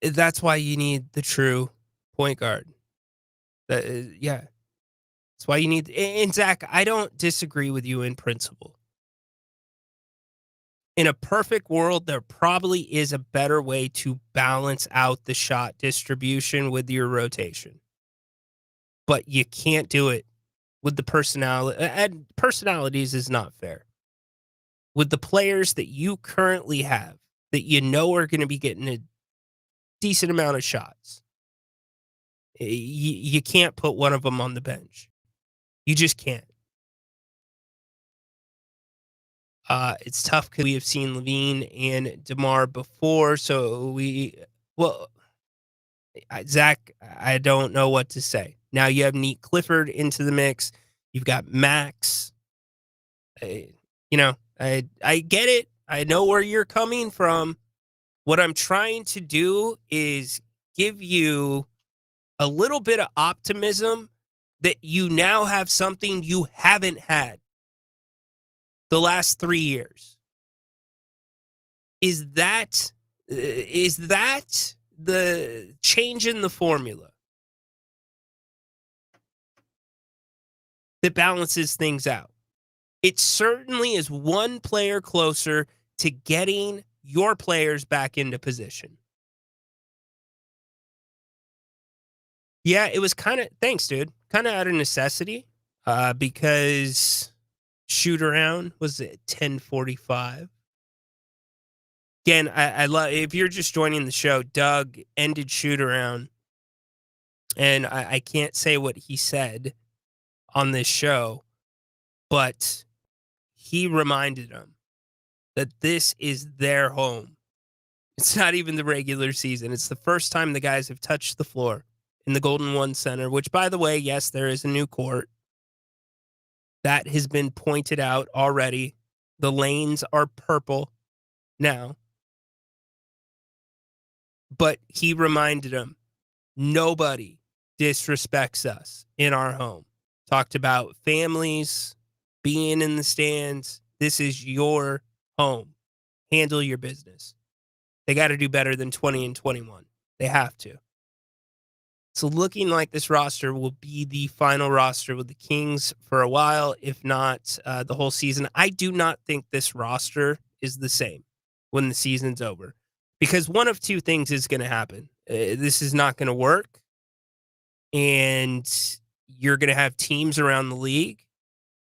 That's why you need the true point guard. Yeah. That's why you need. And Zach, I don't disagree with you in principle. In a perfect world, there probably is a better way to balance out the shot distribution with your rotation. But you can't do it with the personality. And personalities is not fair. With the players that you currently have, that you know are going to be getting a decent amount of shots, you can't put one of them on the bench. You just can't. It's tough because we have seen Levine and DeMar before, so Zach, I don't know what to say. Now you have Neat Clifford into the mix. You've got Max. I get it. I know where you're coming from. What I'm trying to do is give you a little bit of optimism that you now have something you haven't had the last 3 years. Is that the change in the formula that balances things out? It certainly is one player closer to getting your players back into position. Yeah, it was kind of thanks, dude. Kind of out of necessity, because Shootaround was at 10:45. Again, I love if you're just joining the show. Doug ended Shootaround, and I can't say what he said on this show, but he reminded them that this is their home. It's not even the regular season. It's the first time the guys have touched the floor in the Golden One Center, which, by the way, yes, there is a new court. That has been pointed out already. The lanes are purple now. But he reminded them, nobody disrespects us in our home. Talked about families being in the stands. This is your home. Handle your business. They got to do better than 20-21. They have to. So looking like this roster will be the final roster with the Kings for a while, if not the whole season. I do not think this roster is the same when the season's over, because one of two things is going to happen. This is not going to work, and you're going to have teams around the league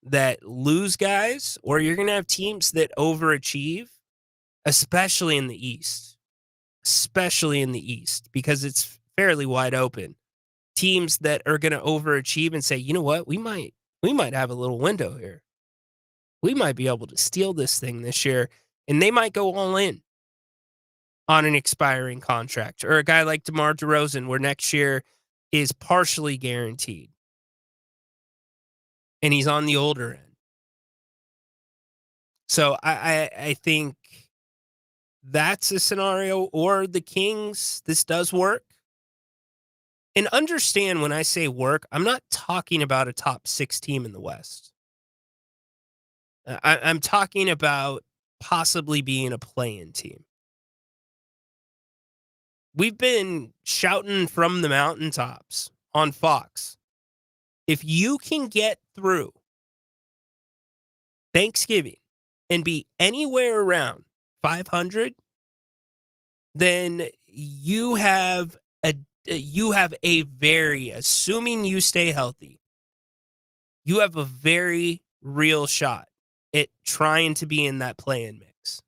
that lose guys, or you're going to have teams that overachieve, especially in the East. Especially in the East, because it's fairly wide open. Teams that are going to overachieve and say, you know what, we might have a little window here. We might be able to steal this thing this year, and they might go all in on an expiring contract, or a guy like DeMar DeRozan, where next year is partially guaranteed, and he's on the older end. So I think that's a scenario, or the Kings, this does work. And understand when I say work, I'm not talking about a top 6 team in the West. I'm talking about possibly being a play-in team. We've been shouting from the mountaintops on Fox. If you can get through Thanksgiving and be anywhere around 500, then you have a very, assuming you stay healthy, you have a very real shot at trying to be in that play-in mix.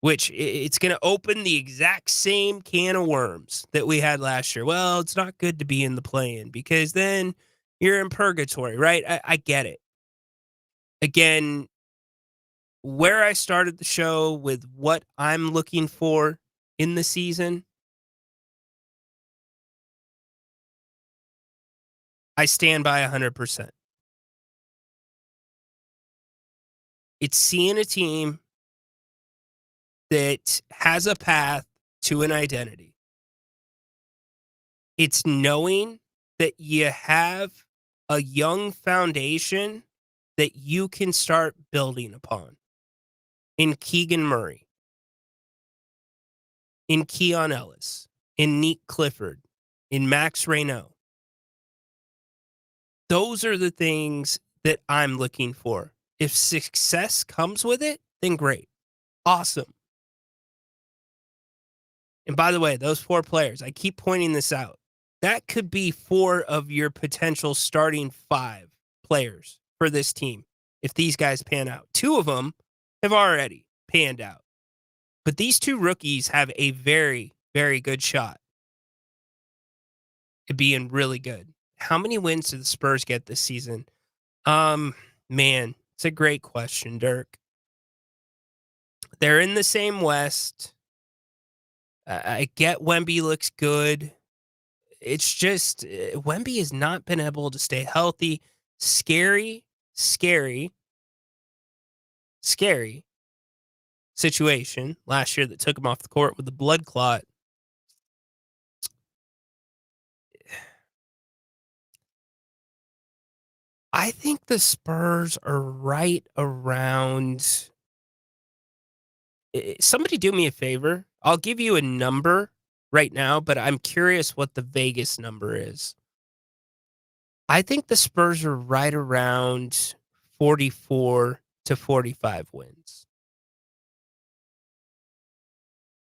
Which it's going to open the exact same can of worms that we had last year. Well, it's not good to be in the play-in because then you're in purgatory, right? I get it. Again, where I started the show with what I'm looking for in the season, I stand by 100%. It's seeing a team that has a path to an identity. It's knowing that you have a young foundation that you can start building upon. In Keegan Murray, in Keon Ellis, in Neek Clifford, in Max Reynaud. Those are the things that I'm looking for. If success comes with it, then great. Awesome. And by the way, those 4 players, I keep pointing this out. That could be 4 of your potential starting 5 players for this team if these guys pan out. 2 of them have already panned out. But these 2 rookies have a very, very good shot at being really good. How many wins do the Spurs get this season? Man, it's a great question, Dirk. They're in the same West. I get Wemby looks good. It's just Wemby has not been able to stay healthy. Scary situation last year that took him off the court with the blood clot. I think the Spurs are right around. Somebody do me a favor. I'll give you a number right now, but I'm curious what the Vegas number is. I think the Spurs are right around 44 to 45 wins.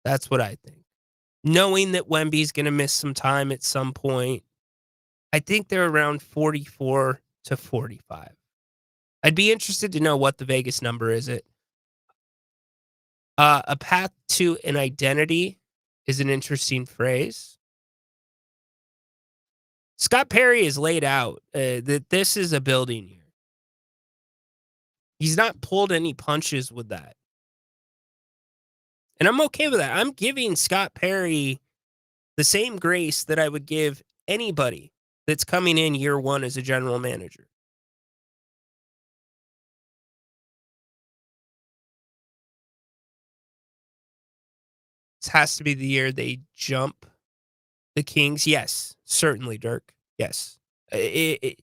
That's what I think. knowing that Wemby's going to miss some time at some point, I think they're around 44 to 45. I'd be interested to know what the Vegas number is. A path to an identity is an interesting phrase. Scott Perry has laid out that this is a building year. He's not pulled any punches with that. And I'm okay with that. I'm giving Scott Perry the same grace that I would give anybody that's coming in year one as a general manager. This has to be the year they jump the Kings. Yes, certainly, Dirk. Yes. Here's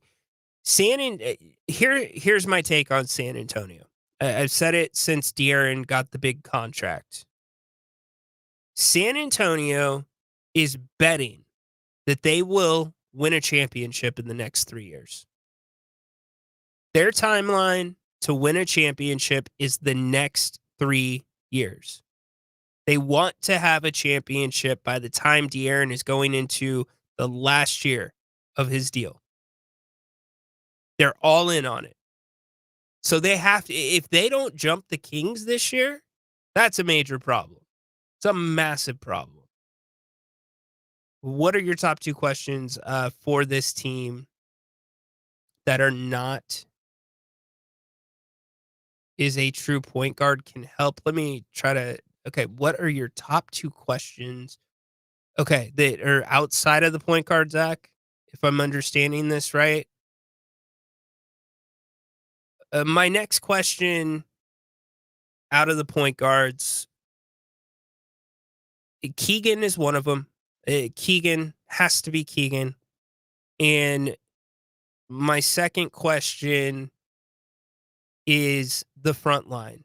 my take on San Antonio. I've said it since De'Aaron got the big contract. San Antonio is betting that they will win a championship in the next 3 years. Their timeline to win a championship is the next 3 years. They want to have a championship by the time De'Aaron is going into the last year of his deal. They're all in on it. So they have to, if they don't jump the Kings this year, that's a major problem. It's a massive problem. What are your top 2 questions for this team that are not is a true point guard can help? Let me try to, okay, what are your top 2 questions? Okay, that are outside of the point guard, Zach, if I'm understanding this right. My next question out of the point guards, Keegan is one of them. Keegan has to be Keegan. And my second question is the front line.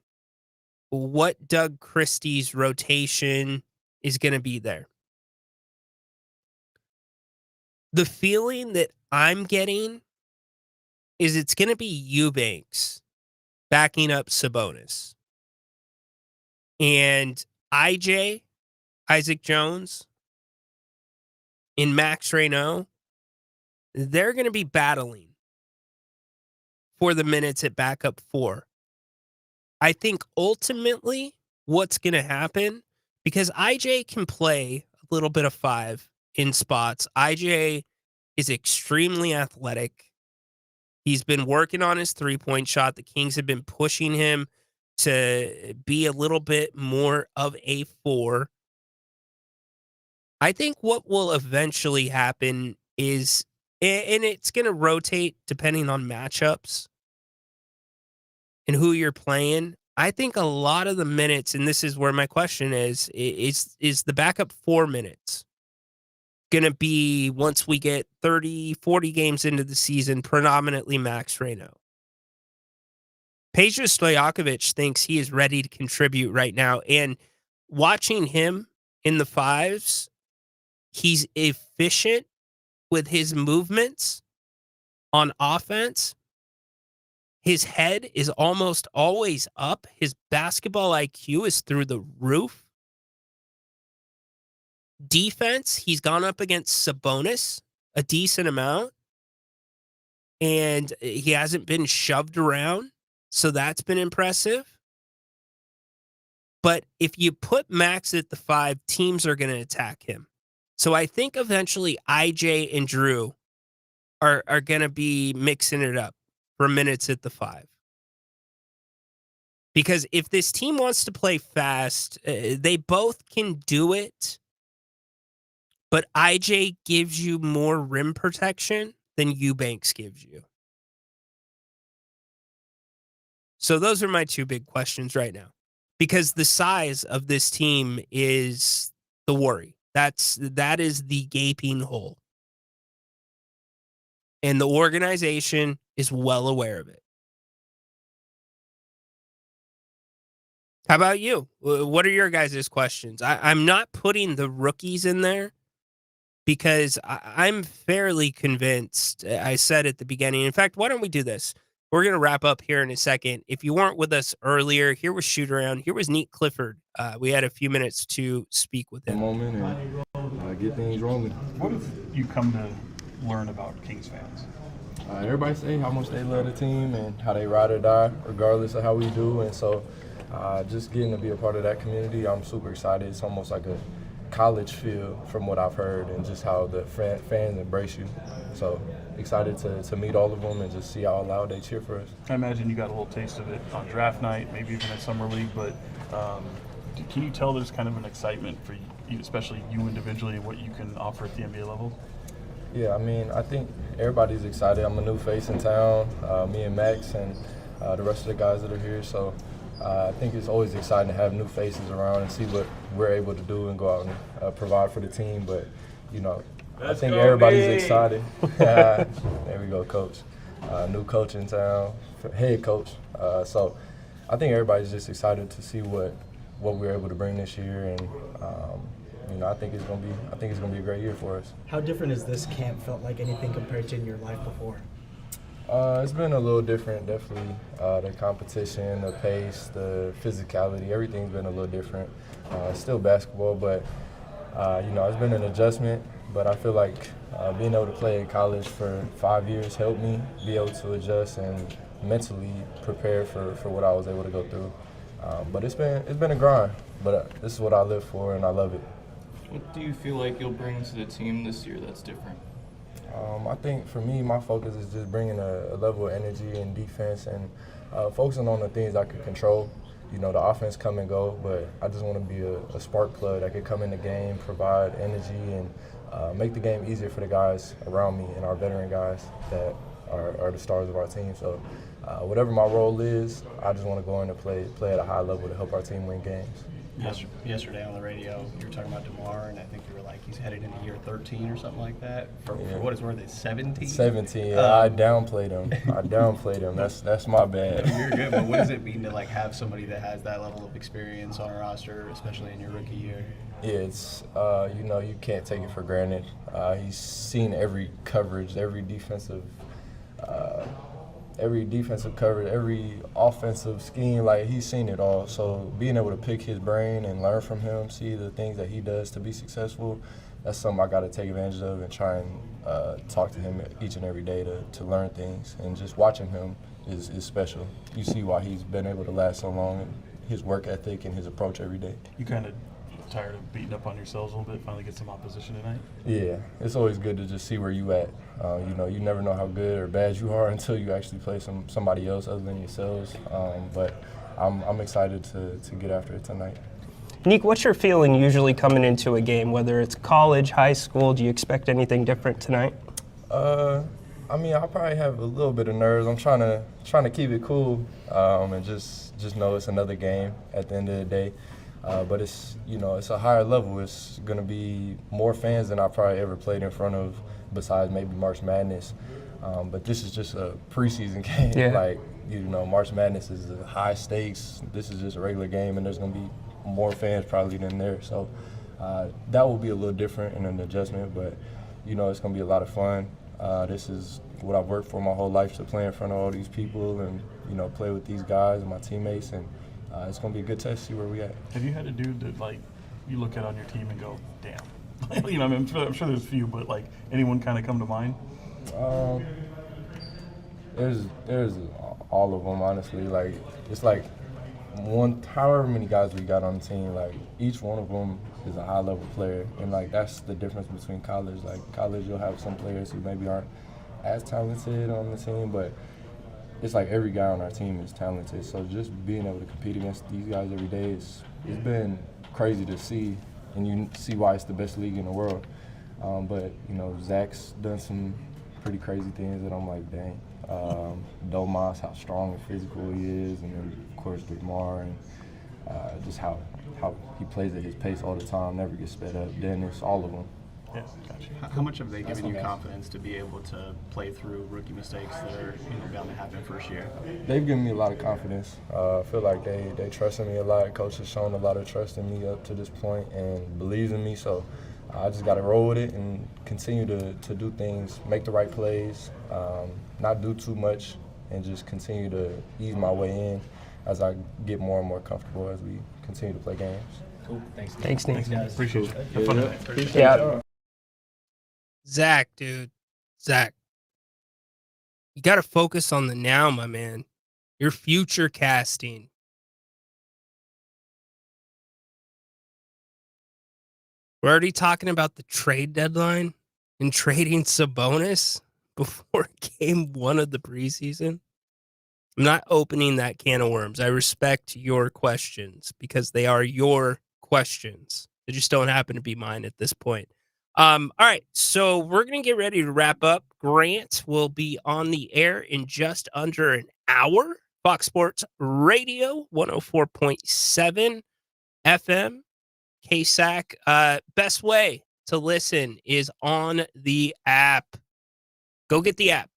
What Doug Christie's rotation is going to be there? The feeling that I'm getting is it's going to be Eubanks backing up Sabonis. And Isaac Jones, and Max Reynaud, they're going to be battling for the minutes at backup 4. I think ultimately what's going to happen, because IJ can play a little bit of 5 in spots. IJ is extremely athletic. He's been working on his 3-point shot. The Kings have been pushing him to be a little bit more of a 4. I think what will eventually happen is, and it's going to rotate depending on matchups and who you're playing. I think a lot of the minutes, and this is where my question is the backup 4 minutes going to be, once we get 30, 40 games into the season, predominantly Max Reynaud? Peja Stojakovic thinks he is ready to contribute right now. And watching him in the 5s, he's efficient with his movements on offense. His head is almost always up. His basketball IQ is through the roof. Defense, he's gone up against Sabonis a decent amount, and he hasn't been shoved around, so that's been impressive. But if you put Max at the 5, teams are going to attack him. So I think eventually IJ and Drew are going to be mixing it up for minutes at the 5. Because if this team wants to play fast, they both can do it. But IJ gives you more rim protection than Eubanks gives you. So those are my 2 big questions right now. Because the size of this team is the worry. That is the gaping hole. And the organization is well aware of it. How about you? What are your guys' questions? I'm not putting the rookies in there because I'm fairly convinced. I said at the beginning. In fact, why don't we do this? We're going to wrap up here in a second. If you weren't with us earlier, here was Shootaround. Here was Neat Clifford. We had a few minutes to speak with A him. moment and get things rolling. What have you come to learn about Kings fans? Everybody say how much they love the team and how they ride or die, regardless of how we do. And so, just getting to be a part of that community, I'm super excited. It's almost like a college feel from what I've heard, and just how the fans embrace you. So excited to meet all of them and just see how loud they cheer for us. I imagine you got a little taste of it on draft night, maybe even at Summer League, but can you tell there's kind of an excitement for you, especially you individually, and what you can offer at the NBA level? Yeah, I mean, I think everybody's excited. I'm a new face in town, me and Max and the rest of the guys that are here. So I think it's always exciting to have new faces around and see what we're able to do and go out and provide for the team. But, you know, I think everybody's excited. There we go, coach. New coach in town, head coach. So I think everybody's just excited to see what we're able to bring this year, and you know, I think it's gonna be a great year for us. How different has this camp felt like anything compared to in your life before? It's been a little different, definitely. The competition, the pace, the physicality, everything's been a little different. Still basketball, but you know, it's been an adjustment. But I feel like being able to play in college for 5 years helped me be able to adjust and mentally prepare for what I was able to go through. But it's been a grind. But this is what I live for, and I love it. What do you feel like you'll bring to the team this year that's different? I think for me, my focus is just bringing a level of energy and defense and focusing on the things I could control. You know, the offense come and go, but I just want to be a spark plug that could come in the game, provide energy, and make the game easier for the guys around me and our veteran guys that are the stars of our team. So whatever my role is, I just want to go in and play at a high level to help our team win games. Yesterday on the radio, you were talking about DeMar, and I think you were like, he's headed into year 13 or something like that. For what it's worth, it's 17? 17, yeah. I downplayed him. That's my bad. You're good, but what does it mean to like have somebody that has that level of experience on a roster, especially in your rookie year? Yeah, it's, you know, you can't take it for granted. He's seen every coverage, every defensive coverage, every offensive scheme, like he's seen it all. So being able to pick his brain and learn from him, see the things that he does to be successful, that's something I got to take advantage of and try and talk to him each and every day to learn things. And just watching him is special. You see why he's been able to last so long, and his work ethic and his approach every day. You kind of tired of beating up on yourselves a little bit, finally get some opposition tonight? Yeah, it's always good to just see where you at. You know, you never know how good or bad you are until you actually play somebody else other than yourselves. But I'm excited to get after it tonight. Nick, what's your feeling usually coming into a game, whether it's college, high school? Do you expect anything different tonight? I mean, I probably have a little bit of nerves. I'm trying to keep it cool and just know it's another game at the end of the day. But it's, you know, it's a higher level. It's going to be more fans than I probably ever played in front of, besides maybe March Madness. But this is just a preseason game. Yeah. Like, you know, March Madness is high stakes. This is just a regular game, and there's going to be more fans probably than there. So that will be a little different and an adjustment, but, you know, it's going to be a lot of fun. This is what I've worked for my whole life, to play in front of all these people and, you know, play with these guys and my teammates. And it's going to be a good test to see where we at. Have you had a dude that, like, you look at on your team and go, damn? You know, I mean, I'm sure there's a few, but, like, anyone kind of come to mind? There's all of them, honestly. Like, it's like however many guys we got on the team, like, each one of them is a high-level player. And, like, that's the difference between college. Like, college, you'll have some players who maybe aren't as talented on the team, but it's like every guy on our team is talented. So just being able to compete against these guys every day it's been crazy to see, and you see why it's the best league in the world. But, you know, Zach's done some pretty crazy things that I'm like, dang. Domas, how strong and physical he is, and then, of course, DeMar, and just how he plays at his pace all the time, never gets sped up. Dennis, all of them. Yeah, gotcha. How much have they given you confidence to be able to play through rookie mistakes that are bound to happen first year? They've given me a lot of confidence. I feel like they trust in me a lot. Coach has shown a lot of trust in me up to this point and believes in me. So I just got to roll with it and continue to do things, make the right plays, not do too much and just continue to ease my way in as I get more and more comfortable as we continue to play games. Cool. Thanks. Thanks, Nate. guys. Appreciate you. Have fun tonight. Yeah. Zach, dude. Zach. You got to focus on the now, my man. You're future casting. We're already talking about the trade deadline and trading Sabonis before game 1 of the preseason. I'm not opening that can of worms. I respect your questions because they are your questions. They just don't happen to be mine at this point. All right, so we're going to get ready to wrap up. Grant will be on the air in just under an hour. Fox Sports Radio, 104.7 FM. KSAC. Best way to listen is on the app. Go get the app.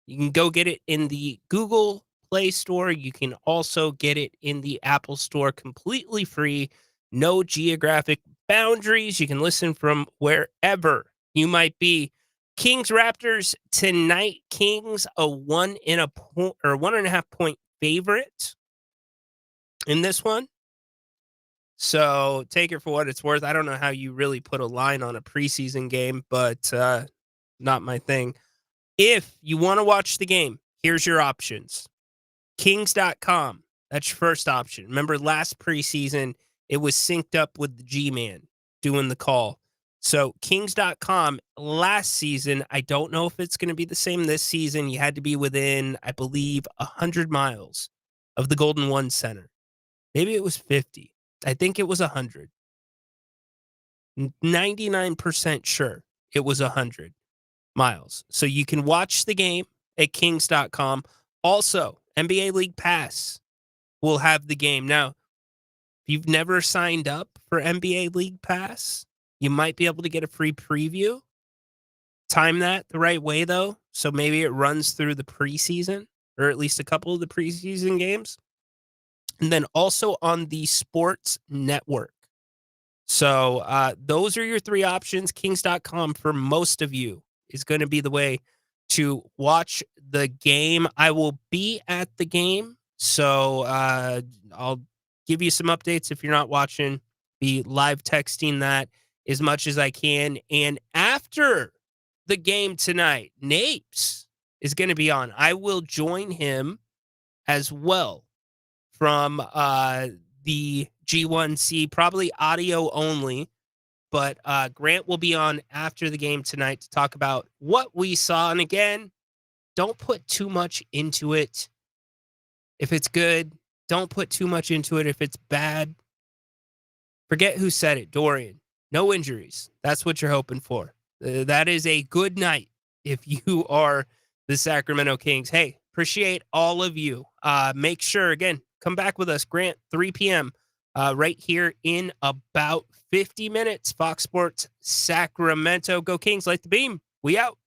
You can go get it in the Google Play Store. You can also get it in the Apple Store completely free. No geographic boundaries. You can listen from wherever you might be. Kings Raptors tonight. Kings a 1.5 point favorite in this one. So take it for what it's worth. I don't know how you really put a line on a preseason game, but not my thing. If you want to watch the game, here's your options. Kings.com. That's your first option. Remember last preseason, it was synced up with the G-Man doing the call. So Kings.com last season, I don't know if it's going to be the same this season. You had to be within, I believe, 100 miles of the Golden One Center. Maybe it was 50. I think it was 100. 99% sure it was 100 miles. So you can watch the game at Kings.com. Also, NBA League Pass will have the game. Now, if you've never signed up for NBA League Pass, you might be able to get a free preview. Time that the right way, though. So maybe it runs through the preseason, or at least a couple of the preseason games. And then also on the Sports Network. So those are your three options. Kings.com for most of you is going to be the way to watch the game. I will be at the game, so I'll give you some updates if you're not watching. Be live texting that as much as I can. And after the game tonight, Napes is going to be on. I will join him as well from the G1C, probably audio only. But Grant will be on after the game tonight to talk about what we saw. And again, don't put too much into it. If it's good, don't put too much into it. If it's bad, forget who said it, Dorian. No injuries. That's what you're hoping for. That is a good night if you are the Sacramento Kings. Hey, appreciate all of you. Make sure, again, come back with us, Grant, 3 p.m., right here in about 50 minutes. Fox Sports Sacramento. Go Kings, light the beam. We out.